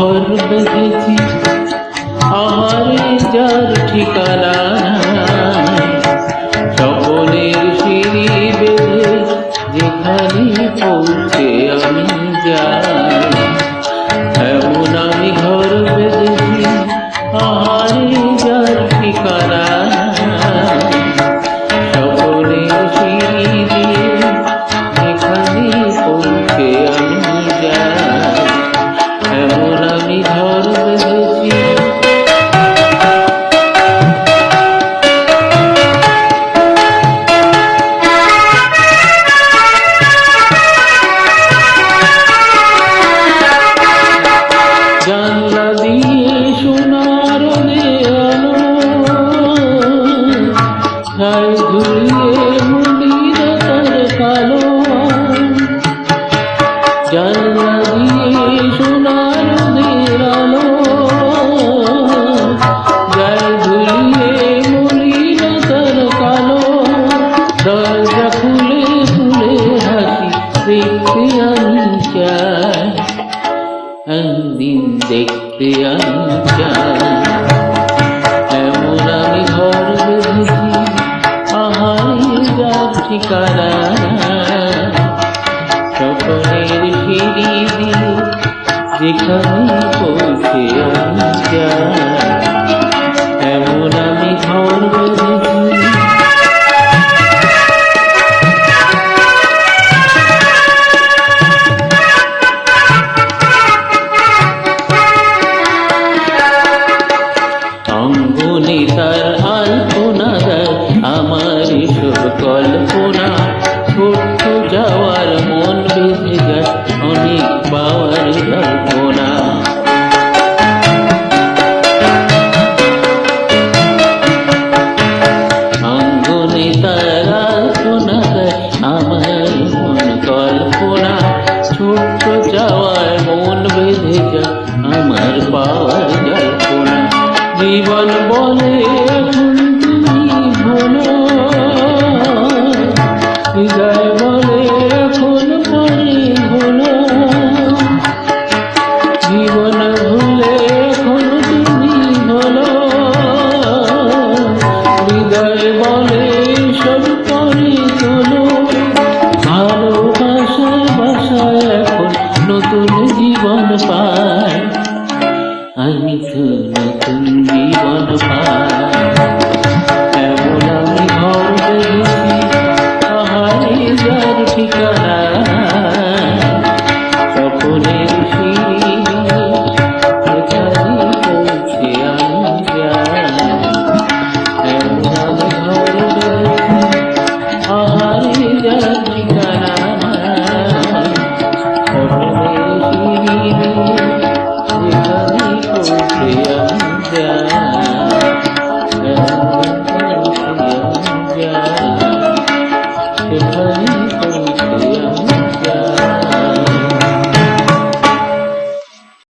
ঘর বেঁধেছি আহারে যার ঠিকানা সকলের সিঁড়ি বেঁধে যেখানে পৌঁছে আমি যাই এমন আমি ঘর বেঁধেছি আহারে যার ঠিকানা সকলের সিঁড়ি দিয়ে যেখানে পৌঁছে আমি যাই এমন আমি ঘর বেঁধেছি। জানলা দিয়ে সোনার দেয়ালো ছায় ঝুলিয়ে মলিনতার কালো জানলা দিয়ে সোনার দেয়ালো ছায় ঝুলিয়ে মলিনতার কালো দরজা খুলে খুলে হাসি দেখতে আমি চাই একদিন দেখতে আমি চাই এমন আমি ঘর বেঁধেছি আহারে যার ঠিকানা সকলের সিঁড়ি দিয়ে যেখানে পৌঁছে আমি যাই এমন আমি ঘর বেঁধেছি। অঙ্গনে তার আলপনা দেয় আমার সব কল্পনা ছোট্ট যাওয়ার মন বেঁধে যায় অনেক পাওয়ার